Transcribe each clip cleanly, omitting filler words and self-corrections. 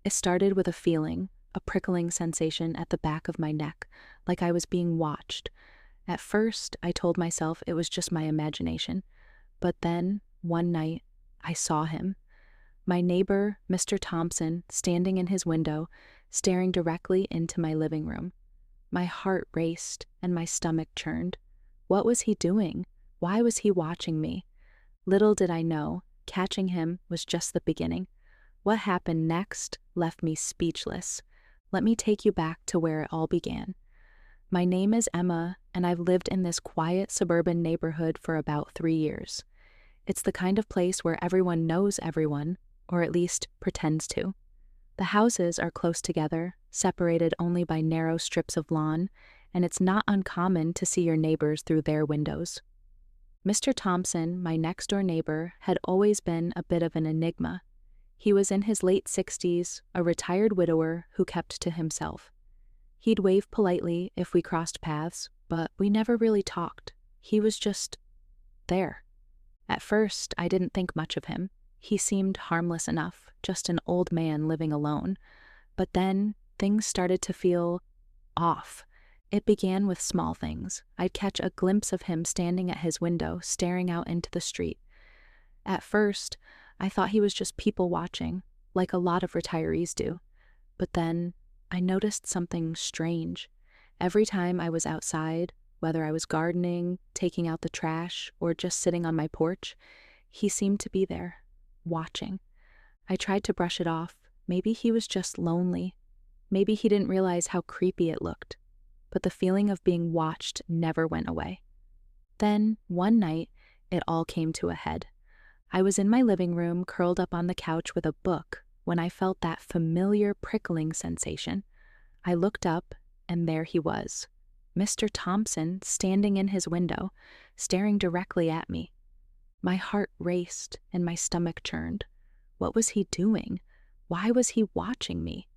It started with a feeling, a prickling sensation at the back of my neck, like I was being watched. At first, I told myself it was just my imagination. But then, one night, I saw him. My neighbor, Mr. Thompson, standing in his window, staring directly into my living room. My heart raced and my stomach churned. What was he doing? Why was he watching me? Little did I know, catching him was just the beginning. What happened next left me speechless. Let me take you back to where it all began. My name is Emma, and I've lived in this quiet suburban neighborhood for about 3 years. It's the kind of place where everyone knows everyone, or at least pretends to. The houses are close together, separated only by narrow strips of lawn, and it's not uncommon to see your neighbors through their windows. Mr. Thompson, my next-door neighbor, had always been a bit of an enigma. He was in his late 60s, a retired widower who kept to himself. He'd wave politely if we crossed paths, but we never really talked. He was just there. At first, I didn't think much of him. He seemed harmless enough, just an old man living alone. But then, things started to feel off. It began with small things. I'd catch a glimpse of him standing at his window, staring out into the street. At first, I thought he was just people watching, like a lot of retirees do. But then, I noticed something strange. Every time I was outside, whether I was gardening, taking out the trash, or just sitting on my porch, he seemed to be there, watching. I tried to brush it off. Maybe he was just lonely. Maybe he didn't realize how creepy it looked. But the feeling of being watched never went away. Then, one night, it all came to a head. I was in my living room, curled up on the couch with a book, when I felt that familiar prickling sensation. I looked up, and there he was, Mr. Thompson, standing in his window, staring directly at me. My heart raced and my stomach churned. What was he doing? Why was he watching me?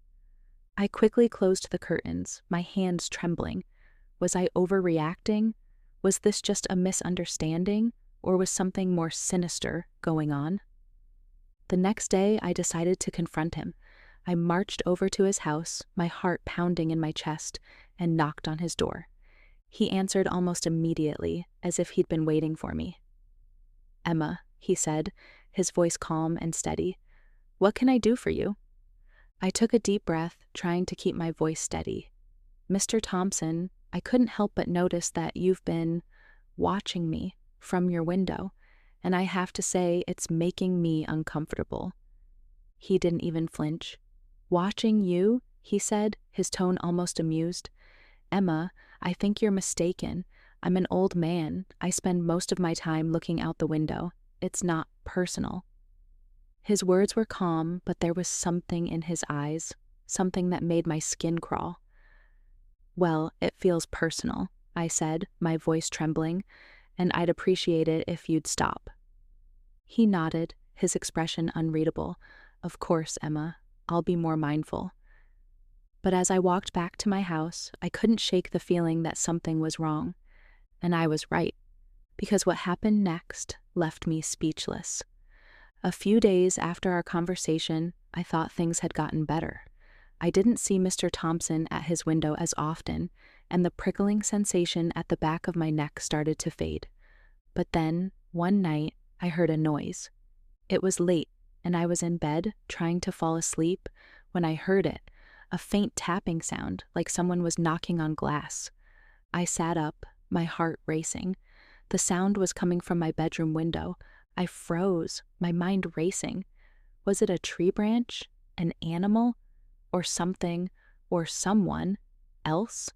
I quickly closed the curtains, my hands trembling. Was I overreacting? Was this just a misunderstanding, or was something more sinister going on? The next day, I decided to confront him. I marched over to his house, my heart pounding in my chest, and knocked on his door. He answered almost immediately, as if he'd been waiting for me. "Emma," he said, his voice calm and steady. "What can I do for you?" I took a deep breath, trying to keep my voice steady. "Mr. Thompson, I couldn't help but notice that you've been watching me from your window, and I have to say it's making me uncomfortable." He didn't even flinch. "Watching you?" he said, his tone almost amused. "Emma, I think you're mistaken. I'm an old man. I spend most of my time looking out the window. It's not personal." His words were calm, but there was something in his eyes, something that made my skin crawl. "Well, it feels personal," I said, my voice trembling, "and I'd appreciate it if you'd stop." He nodded, his expression unreadable. "Of course, Emma. I'll be more mindful." But as I walked back to my house, I couldn't shake the feeling that something was wrong. And I was right, because what happened next left me speechless. A few days after our conversation, I thought things had gotten better. I didn't see Mr. Thompson at his window as often, and the prickling sensation at the back of my neck started to fade. But then, one night, I heard a noise. It was late, and I was in bed, trying to fall asleep, when I heard it, a faint tapping sound, like someone was knocking on glass. I sat up, my heart racing. The sound was coming from my bedroom window. I froze, my mind racing. Was it a tree branch, an animal, or something, or someone else?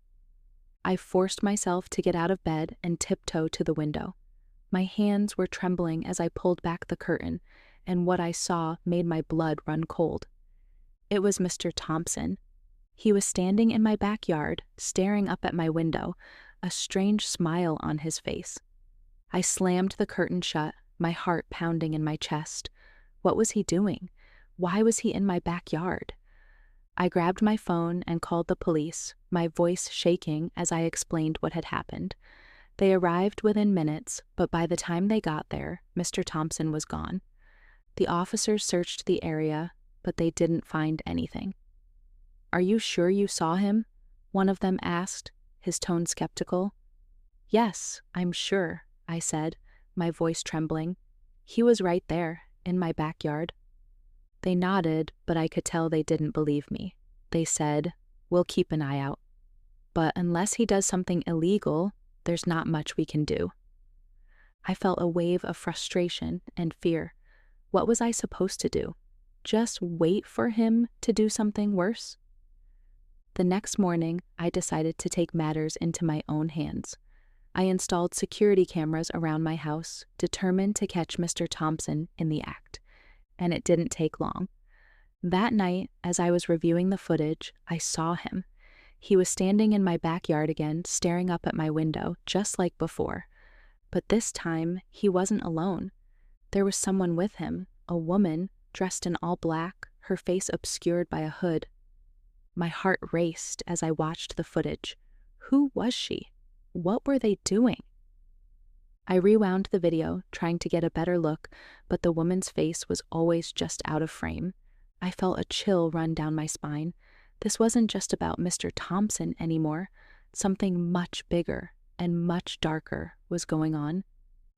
I forced myself to get out of bed and tiptoe to the window. My hands were trembling as I pulled back the curtain, and what I saw made my blood run cold. It was Mr. Thompson. He was standing in my backyard, staring up at my window, a strange smile on his face. I slammed the curtain shut, my heart pounding in my chest. What was he doing? Why was he in my backyard? I grabbed my phone and called the police, my voice shaking as I explained what had happened. They arrived within minutes, but by the time they got there, Mr. Thompson was gone. The officers searched the area, but they didn't find anything. "Are you sure you saw him?" one of them asked, his tone skeptical. "Yes, I'm sure," I said, my voice trembling. "He was right there, in my backyard." They nodded, but I could tell they didn't believe me. They said, "We'll keep an eye out. But unless he does something illegal, there's not much we can do." I felt a wave of frustration and fear. What was I supposed to do? Just wait for him to do something worse? The next morning, I decided to take matters into my own hands. I installed security cameras around my house, determined to catch Mr. Thompson in the act. And it didn't take long. That night, as I was reviewing the footage, I saw him. He was standing in my backyard again, staring up at my window, just like before. But this time, he wasn't alone. There was someone with him, a woman, dressed in all black, her face obscured by a hood. My heart raced as I watched the footage. Who was she? What were they doing? I rewound the video, trying to get a better look, but the woman's face was always just out of frame. I felt a chill run down my spine. This wasn't just about Mr. Thompson anymore. Something much bigger and much darker was going on,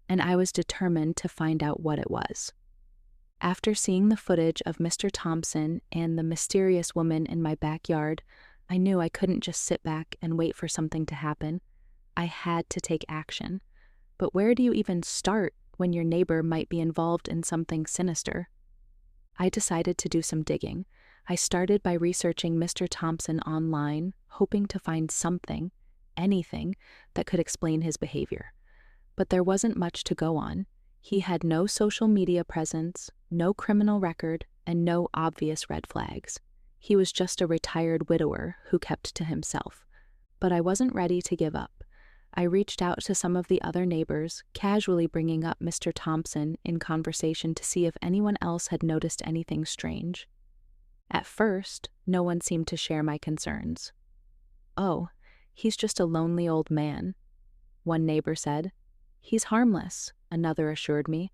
and I was determined to find out what it was. After seeing the footage of Mr. Thompson and the mysterious woman in my backyard, I knew I couldn't just sit back and wait for something to happen. I had to take action. But where do you even start when your neighbor might be involved in something sinister? I decided to do some digging. I started by researching Mr. Thompson online, hoping to find something, anything, that could explain his behavior. But there wasn't much to go on. He had no social media presence, no criminal record, and no obvious red flags. He was just a retired widower who kept to himself. But I wasn't ready to give up. I reached out to some of the other neighbors, casually bringing up Mr. Thompson in conversation to see if anyone else had noticed anything strange. At first, no one seemed to share my concerns. "Oh, he's just a lonely old man," one neighbor said. "He's harmless," another assured me.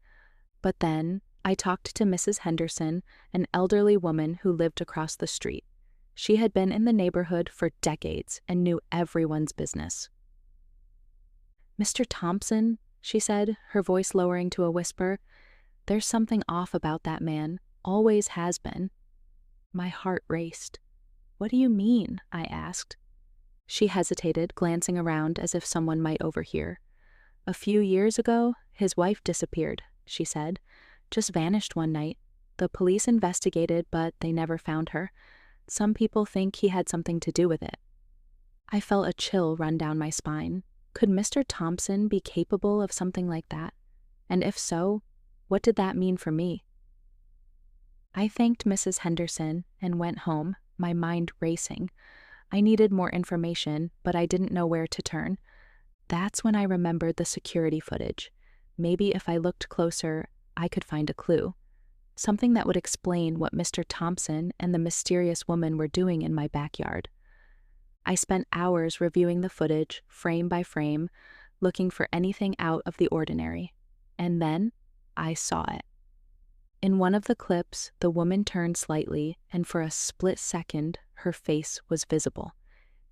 But then, I talked to Mrs. Henderson, an elderly woman who lived across the street. She had been in the neighborhood for decades and knew everyone's business. "Mr. Thompson," she said, her voice lowering to a whisper, "there's something off about that man, always has been." My heart raced. "What do you mean?" I asked. She hesitated, glancing around as if someone might overhear. "A few years ago, his wife disappeared," she said. "Just vanished one night. The police investigated, but they never found her. Some people think he had something to do with it." I felt a chill run down my spine. Could Mr. Thompson be capable of something like that? And if so, what did that mean for me? I thanked Mrs. Henderson and went home, my mind racing. I needed more information, but I didn't know where to turn. That's when I remembered the security footage. Maybe if I looked closer, I could find a clue. Something that would explain what Mr. Thompson and the mysterious woman were doing in my backyard. I spent hours reviewing the footage, frame by frame, looking for anything out of the ordinary. And then, I saw it. In one of the clips, the woman turned slightly, and for a split second, her face was visible.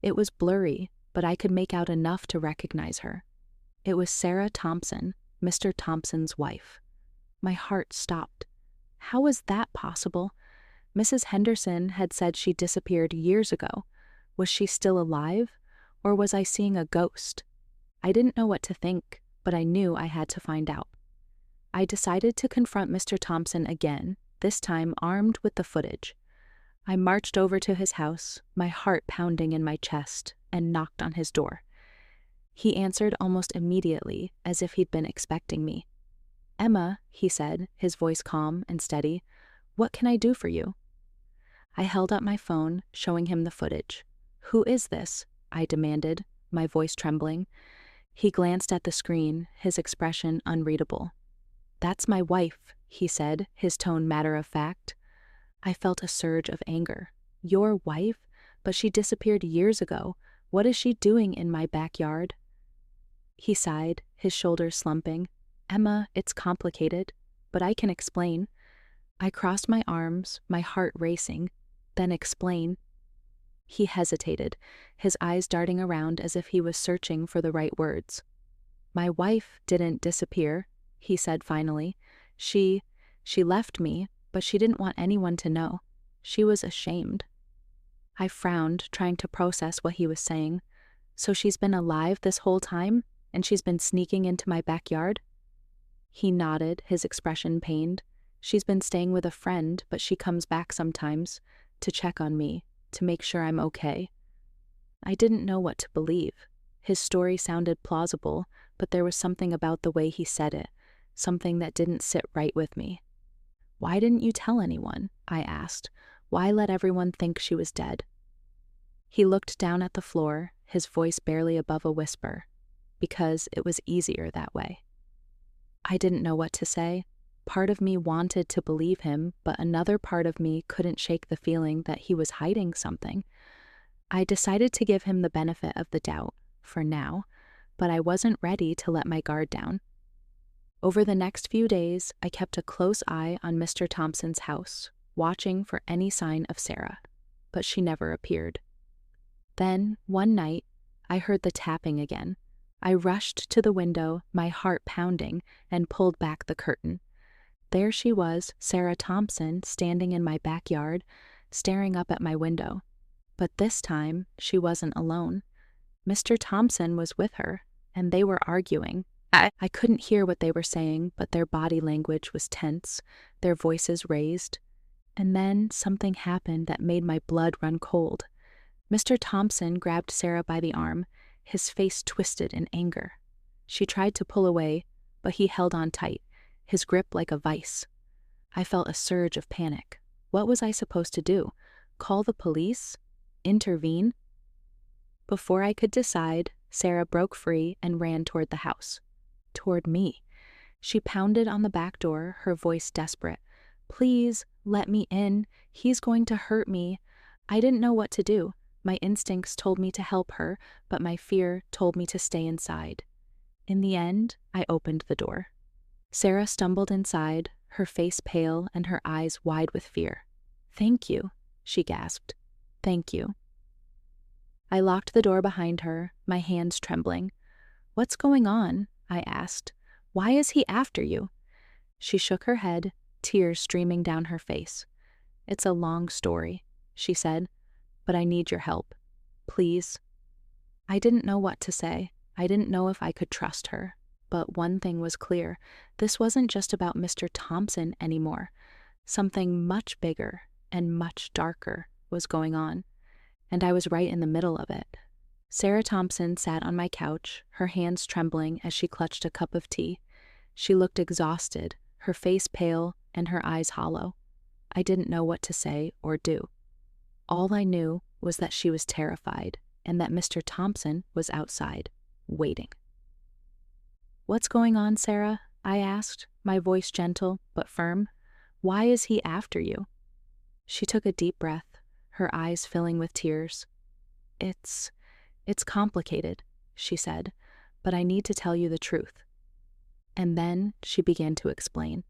It was blurry, but I could make out enough to recognize her. It was Sarah Thompson, Mr. Thompson's wife. My heart stopped. How was that possible? Mrs. Henderson had said she disappeared years ago. Was she still alive, or was I seeing a ghost? I didn't know what to think, but I knew I had to find out. I decided to confront Mr. Thompson again, this time armed with the footage. I marched over to his house, my heart pounding in my chest, and knocked on his door. He answered almost immediately, as if he'd been expecting me. "Emma," he said, his voice calm and steady, "what can I do for you?" I held up my phone, showing him the footage. "Who is this?" I demanded, my voice trembling. He glanced at the screen, his expression unreadable. "That's my wife," he said, his tone matter-of-fact. I felt a surge of anger. "Your wife? But she disappeared years ago. What is she doing in my backyard?" He sighed, his shoulders slumping. "Emma, it's complicated, but I can explain. I crossed my arms, my heart racing. Then explain. He hesitated, his eyes darting around as if he was searching for the right words. My wife didn't disappear, he said finally. She left me, but she didn't want anyone to know. She was ashamed. I frowned, trying to process what he was saying. So she's been alive this whole time, and she's been sneaking into my backyard? He nodded, his expression pained. She's been staying with a friend, but she comes back sometimes to check on me, to make sure I'm okay. I didn't know what to believe. His story sounded plausible, but there was something about the way he said it, something that didn't sit right with me. Why didn't you tell anyone? I asked. Why let everyone think she was dead? He looked down at the floor, his voice barely above a whisper. Because it was easier that way. I didn't know what to say. Part of me wanted to believe him, but another part of me couldn't shake the feeling that he was hiding something. I decided to give him the benefit of the doubt, for now, but I wasn't ready to let my guard down. Over the next few days, I kept a close eye on Mr. Thompson's house, watching for any sign of Sarah, but she never appeared. Then, one night, I heard the tapping again. I rushed to the window, my heart pounding, and pulled back the curtain. There she was, Sarah Thompson, standing in my backyard, staring up at my window. But this time, she wasn't alone. Mr. Thompson was with her, and they were arguing. I couldn't hear what they were saying, but their body language was tense, their voices raised. And then something happened that made my blood run cold. Mr. Thompson grabbed Sarah by the arm, his face twisted in anger. She tried to pull away, but he held on tight, his grip like a vice. I felt a surge of panic. What was I supposed to do? Call the police? Intervene? Before I could decide, Sarah broke free and ran toward the house. Toward me. She pounded on the back door, her voice desperate. Please, let me in. He's going to hurt me. I didn't know what to do. My instincts told me to help her, but my fear told me to stay inside. In the end, I opened the door. Sarah stumbled inside, her face pale and her eyes wide with fear. Thank you, she gasped. Thank you. I locked the door behind her, my hands trembling. What's going on? I asked. Why is he after you? She shook her head, tears streaming down her face. It's a long story, she said, but I need your help. Please. I didn't know what to say. I didn't know if I could trust her. But one thing was clear. This wasn't just about Mr. Thompson anymore. Something much bigger and much darker was going on, and I was right in the middle of it. Sarah Thompson sat on my couch, her hands trembling as she clutched a cup of tea. She looked exhausted, her face pale and her eyes hollow. I didn't know what to say or do. All I knew was that she was terrified and that Mr. Thompson was outside, waiting. What's going on, Sarah? I asked, my voice gentle but firm. Why is he after you? She took a deep breath, her eyes filling with tears. It's complicated, she said, but I need to tell you the truth. And then she began to explain.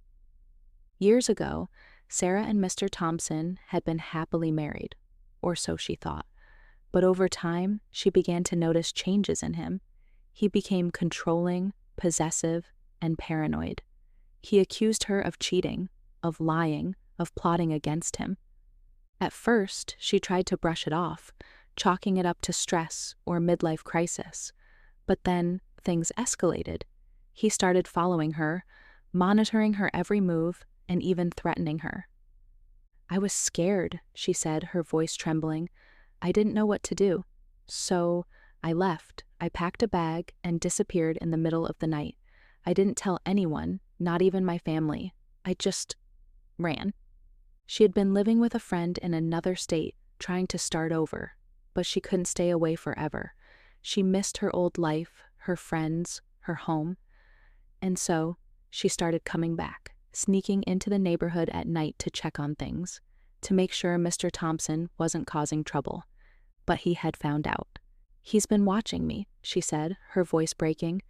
Years ago, Sarah and Mr. Thompson had been happily married, or so she thought. But over time, she began to notice changes in him. He became controlling, possessive, and paranoid. He accused her of cheating, of lying, of plotting against him. At first, she tried to brush it off, chalking it up to stress or midlife crisis. But then things escalated. He started following her, monitoring her every move, and even threatening her. I was scared, she said, her voice trembling. I didn't know what to do. So I left. I packed a bag and disappeared in the middle of the night. I didn't tell anyone, not even my family. I just ran. She had been living with a friend in another state, trying to start over, but she couldn't stay away forever. She missed her old life, her friends, her home. And so she started coming back, sneaking into the neighborhood at night to check on things, to make sure Mr. Thompson wasn't causing trouble. But he had found out. He's been watching me, she said, her voice breaking.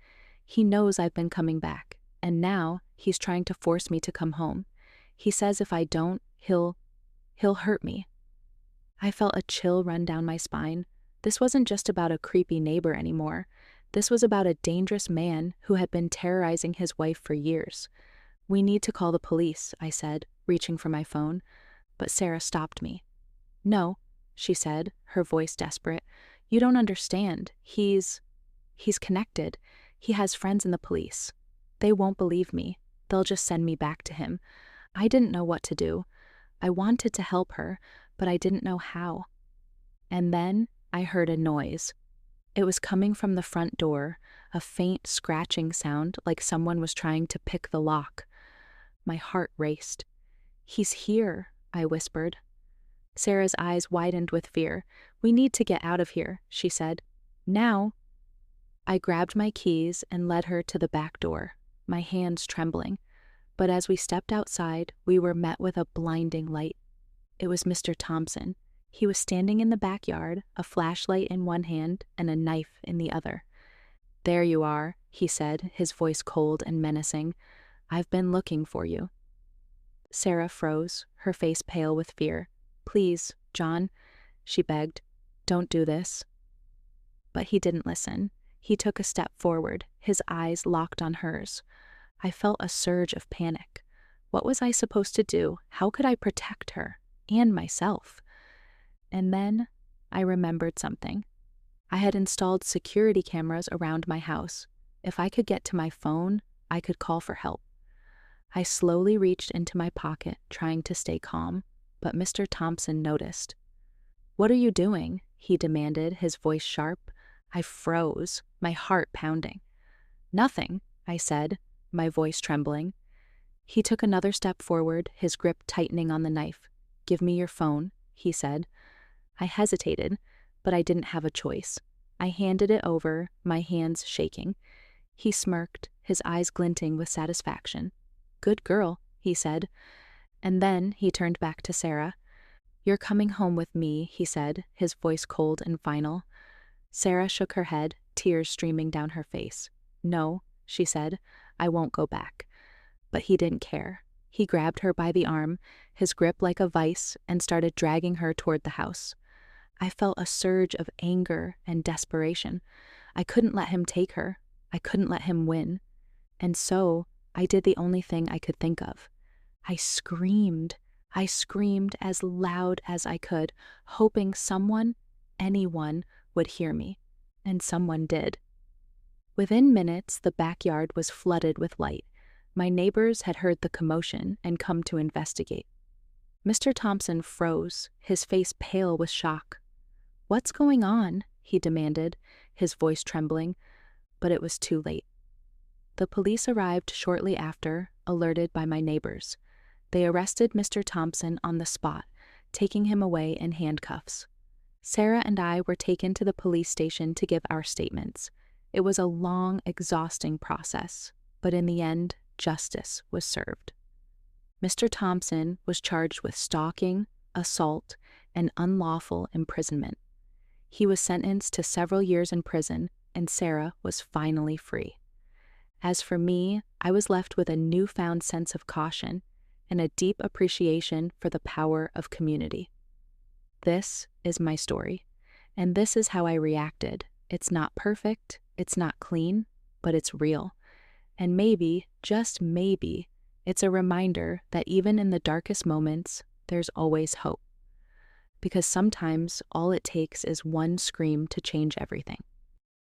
He knows I've been coming back, and now he's trying to force me to come home. He says if I don't, he'll hurt me. I felt a chill run down my spine. This wasn't just about a creepy neighbor anymore. This was about a dangerous man who had been terrorizing his wife for years. We need to call the police, I said, reaching for my phone. But Sarah stopped me. No, she said, her voice desperate. You don't understand. He's connected. He has friends in the police. They won't believe me. They'll just send me back to him. I didn't know what to do. I wanted to help her, but I didn't know how. And then I heard a noise. It was coming from the front door, a faint scratching sound like someone was trying to pick the lock. My heart raced. He's here, I whispered. Sarah's eyes widened with fear. We need to get out of here, she said. Now. I grabbed my keys and led her to the back door, my hands trembling. But as we stepped outside, we were met with a blinding light. It was Mr. Thompson. He was standing in the backyard, a flashlight in one hand and a knife in the other. There you are, he said, his voice cold and menacing. I've been looking for you. Sarah froze, her face pale with fear. Please, John, she begged, don't do this. But he didn't listen. He took a step forward, his eyes locked on hers. I felt a surge of panic. What was I supposed to do? How could I protect her and myself? And then I remembered something. I had installed security cameras around my house. If I could get to my phone, I could call for help. I slowly reached into my pocket, trying to stay calm, but Mr. Thompson noticed. What are you doing? He demanded, his voice sharp. I froze, my heart pounding. Nothing, I said, my voice trembling. He took another step forward, his grip tightening on the knife. Give me your phone, he said. I hesitated, but I didn't have a choice. I handed it over, my hands shaking. He smirked, his eyes glinting with satisfaction. Good girl, he said. And then he turned back to Sarah. You're coming home with me, he said, his voice cold and final. Sarah shook her head, tears streaming down her face. No, she said, I won't go back. But he didn't care. He grabbed her by the arm, his grip like a vice, and started dragging her toward the house. I felt a surge of anger and desperation. I couldn't let him take her. I couldn't let him win. And so I did the only thing I could think of. I screamed. I screamed as loud as I could, hoping someone, anyone, would hear me. And someone did. Within minutes, the backyard was flooded with light. My neighbors had heard the commotion and come to investigate. Mr. Thompson froze, his face pale with shock. What's going on? He demanded, his voice trembling, but it was too late. The police arrived shortly after, alerted by my neighbors. They arrested Mr. Thompson on the spot, taking him away in handcuffs. Sarah and I were taken to the police station to give our statements. It was a long, exhausting process, but in the end, justice was served. Mr. Thompson was charged with stalking, assault, and unlawful imprisonment. He was sentenced to several years in prison, and Sarah was finally free. As for me, I was left with a newfound sense of caution and a deep appreciation for the power of community. This is my story, and this is how I reacted. It's not perfect, it's not clean, but it's real. And maybe, just maybe, it's a reminder that even in the darkest moments, there's always hope. Because sometimes all it takes is one scream to change everything.